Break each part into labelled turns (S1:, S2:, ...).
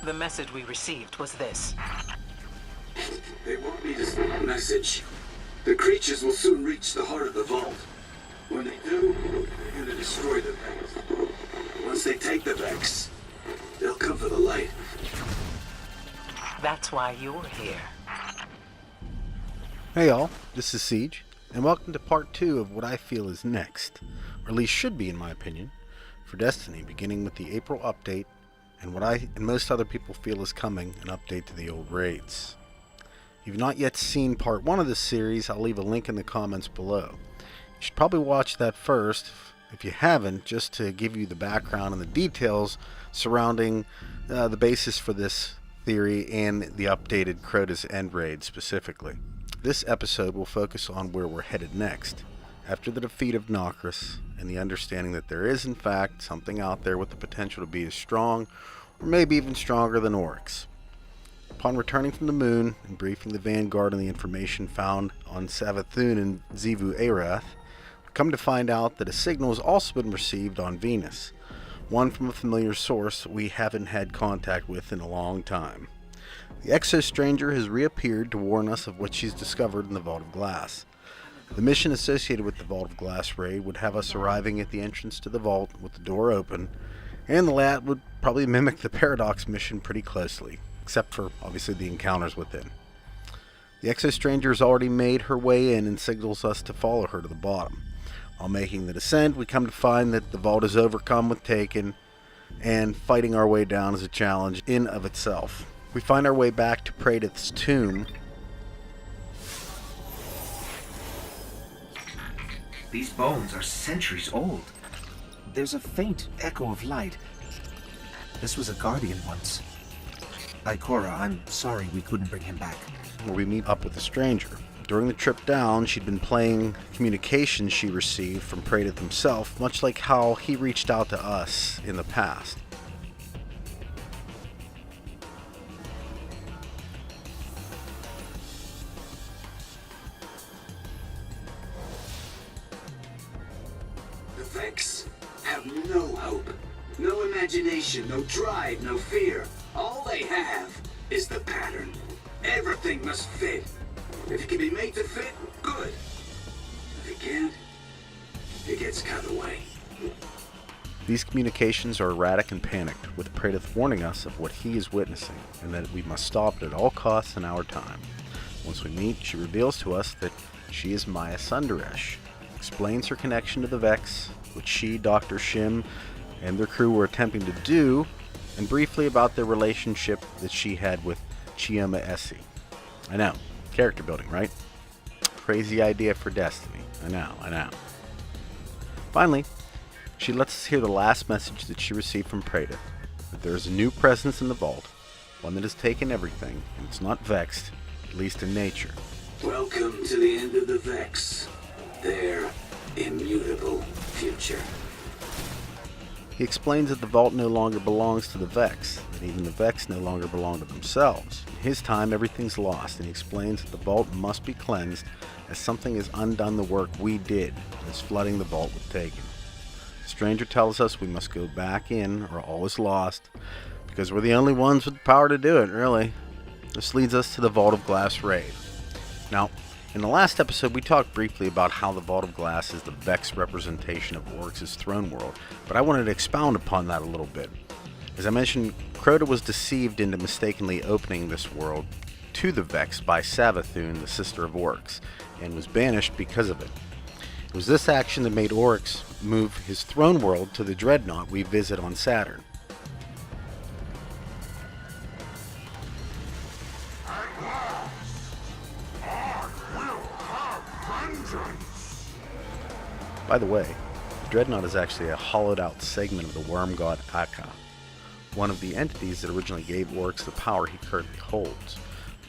S1: The message we received was this.
S2: They won't need a message. The creatures will soon reach the heart of the vault. When they do, they're gonna destroy the Vex. Once they take the Vex, they'll come for the light.
S1: That's why you're here.
S3: Hey y'all, this is Siege, and welcome to part 2 of what I feel is next, or at least should be in my opinion, for Destiny, beginning with the April update, and what I and most other people feel is coming, an update to the old raids. If you've not yet seen part 1 of this series, I'll leave a link in the comments below. You should probably watch that first, if you haven't, just to give you the background and the details surrounding the basis for this theory and the updated CROTA'S end raid specifically. This episode will focus on where we're headed next, after the defeat of Nokris and the understanding that there is in fact something out there with the potential to be as strong, or maybe even stronger than Oryx. Upon returning from the moon and briefing the Vanguard on the information found on Savathun and Xivu Arath, we come to find out that a signal has also been received on Venus, one from a familiar source we haven't had contact with in a long time. The Exo-Stranger has reappeared to warn us of what she's discovered in the Vault of Glass. The mission associated with the Vault of Glass raid would have us arriving at the entrance to the vault with the door open, and the layout would probably mimic the Paradox mission pretty closely, except for obviously the encounters within. The Exo-Stranger has already made her way in and signals us to follow her to the bottom. While making the descent, we come to find that the vault is overcome with Taken, and fighting our way down is a challenge in of itself. We find our way back to Praedyth's tomb.
S4: These bones are centuries old. There's a faint echo of light. This was a guardian once. Ikora, I'm sorry we couldn't bring him back.
S3: Where we meet up with the stranger. During the trip down, she'd been playing communications she received from Praedyth himself, much like how he reached out to us in the past.
S2: The Vex have no hope, no imagination, no drive, no fear. All they have is the pattern. Everything must fit. If it can be made to fit, good. If it can't, it gets cut away.
S3: These communications are erratic and panicked, with Praedyth warning us of what he is witnessing, and that we must stop it at all costs in our time. Once we meet, she reveals to us that she is Maya Sundaresh, explains her connection to the Vex, which she, Dr. Shim, and their crew were attempting to do, and briefly about their relationship that she had with Chioma Essie. I know, character building, right? Crazy idea for Destiny. I know. Finally, she lets us hear the last message that she received from Praedyth, that there is a new presence in the vault, one that has taken everything, and it's not vexed, at least in nature.
S2: Welcome to the end of the Vex. Their immutable future.
S3: He explains that the vault no longer belongs to the Vex, that even the Vex no longer belong to themselves. In his time, everything's lost, and he explains that the vault must be cleansed, as something has undone the work we did, and is flooding the vault with Taken. The stranger tells us we must go back in, or all is lost, because we're the only ones with the power to do it, really. This leads us to the Vault of Glass raid. Now, in the last episode, we talked briefly about how the Vault of Glass is the Vex representation of Oryx's throne world, but I wanted to expound upon that a little bit. As I mentioned, Crota was deceived into mistakenly opening this world to the Vex by Savathun, the sister of Oryx, and was banished because of it. It was this action that made Oryx move his throne world to the Dreadnought we visit on Saturn. By the way, the Dreadnought is actually a hollowed out segment of the worm god Akka, one of the entities that originally gave Oryx the power he currently holds.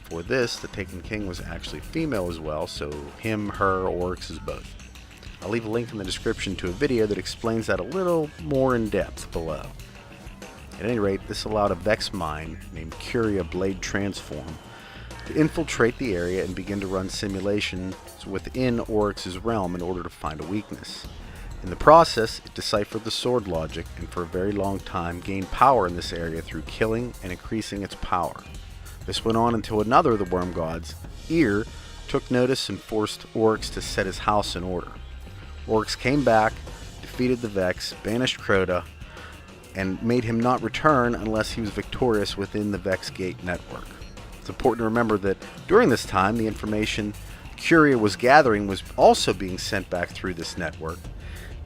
S3: For this, the Taken King was actually female as well, so him, her, Oryx is both. I'll leave a link in the description to a video that explains that a little more in depth below. At any rate, this allowed a Vex mine named Curia Blade Transform to infiltrate the area and begin to run simulations within Oryx's realm in order to find a weakness. In the process, it deciphered the sword logic and for a very long time gained power in this area through killing and increasing its power. This went on until another of the worm gods, Ear, took notice and forced Oryx to set his house in order. Oryx came back, defeated the Vex, banished Crota, and made him not return unless he was victorious within the Vex Gate network. It's important to remember that during this time, the information Curia was gathering was also being sent back through this network,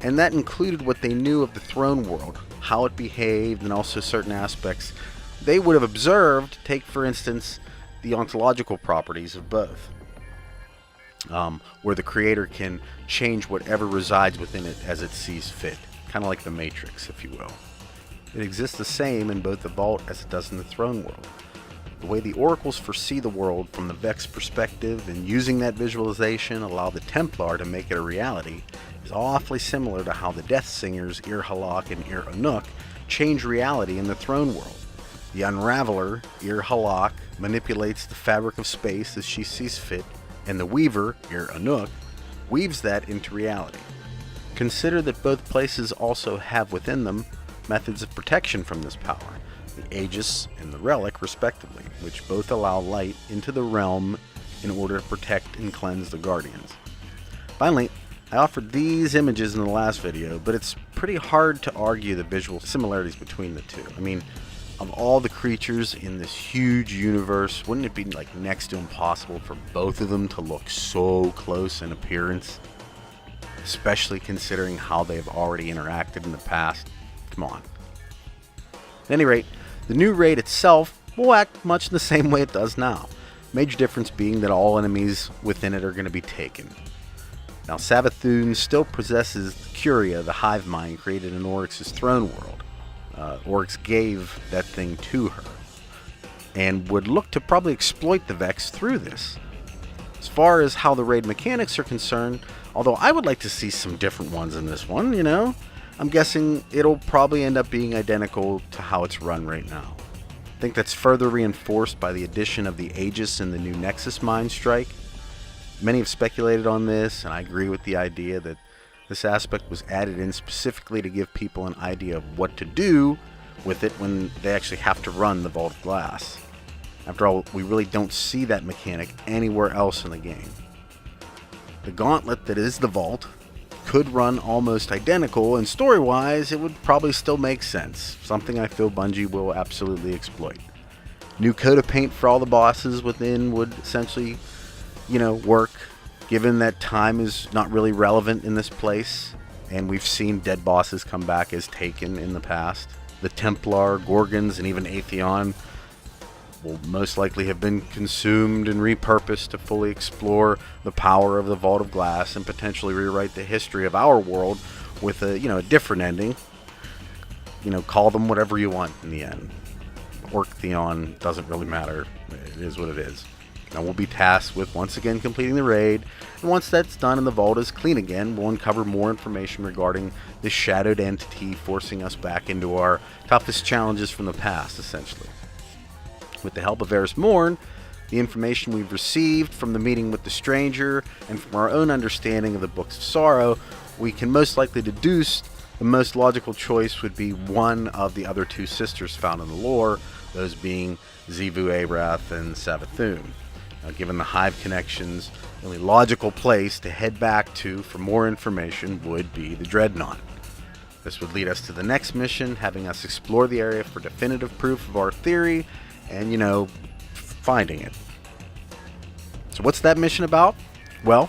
S3: and that included what they knew of the throne world, how it behaved, and also certain aspects they would have observed. Take, for instance, the ontological properties of both, where the creator can change whatever resides within it as it sees fit, kind of like the Matrix, if you will. It exists the same in both the Vault as it does in the throne world. The way the oracles foresee the world from the Vex perspective and using that visualization allow the Templar to make it a reality is awfully similar to how the Death Singers Ir Halak and Ir Anuk change reality in the throne world. The Unraveler, Ir Halak, manipulates the fabric of space as she sees fit, and the Weaver, Ir Anuk, weaves that into reality. Consider that both places also have within them methods of protection from this power, the Aegis and the Relic respectively, which both allow light into the realm in order to protect and cleanse the Guardians. Finally, I offered these images in the last video, but it's pretty hard to argue the visual similarities between the two. I mean, of all the creatures in this huge universe, wouldn't it be like next to impossible for both of them to look so close in appearance? Especially considering how they've already interacted in the past. Come on. At any rate, the new raid itself will act much the same way it does now. Major difference being that all enemies within it are going to be taken. Now, Savathûn still possesses Curia, the hive mind created in Oryx's throne world. Oryx gave that thing to her, and would look to probably exploit the Vex through this. As far as how the raid mechanics are concerned, although I would like to see some different ones in this one, I'm guessing it'll probably end up being identical to how it's run right now. I think that's further reinforced by the addition of the Aegis in the new Nexus Mind Strike. Many have speculated on this, and I agree with the idea that this aspect was added in specifically to give people an idea of what to do with it when they actually have to run the Vault of Glass. After all, we really don't see that mechanic anywhere else in the game. The gauntlet that is the Vault could run almost identical, and story-wise, it would probably still make sense. Something I feel Bungie will absolutely exploit. New coat of paint for all the bosses within would essentially, work, given that time is not really relevant in this place, and we've seen dead bosses come back as taken in the past. The Templar, Gorgons, and even Atheon will most likely have been consumed and repurposed to fully explore the power of the Vault of Glass and potentially rewrite the history of our world with a different ending. Call them whatever you want in the end. Orc-Theon doesn't really matter. It is what it is. Now we'll be tasked with once again completing the raid, and once that's done and the vault is clean again, we'll uncover more information regarding this shadowed entity forcing us back into our toughest challenges from the past, essentially. With the help of Eris Morn, the information we've received from the meeting with the stranger, and from our own understanding of the Books of Sorrow, we can most likely deduce the most logical choice would be one of the other two sisters found in the lore, those being Xivu Arath and Savathûn. Now, given the hive connections, the only logical place to head back to for more information would be the Dreadnought. This would lead us to the next mission, having us explore the area for definitive proof of our theory, and, finding it. So what's that mission about? Well,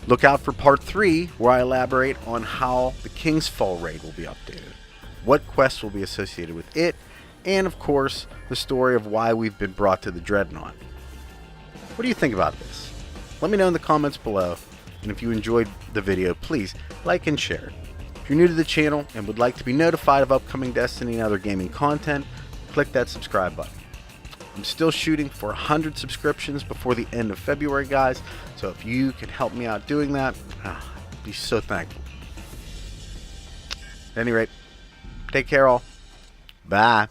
S3: look out for part 3, where I elaborate on how the King's Fall raid will be updated, what quests will be associated with it, and of course, the story of why we've been brought to the Dreadnought. What do you think about this? Let me know in the comments below, and if you enjoyed the video, please like and share. If you're new to the channel and would like to be notified of upcoming Destiny and other gaming content, click that subscribe button. I'm still shooting for 100 subscriptions before the end of February, guys, so if you can help me out doing that, I'd be so thankful. At any rate, take care all. Bye.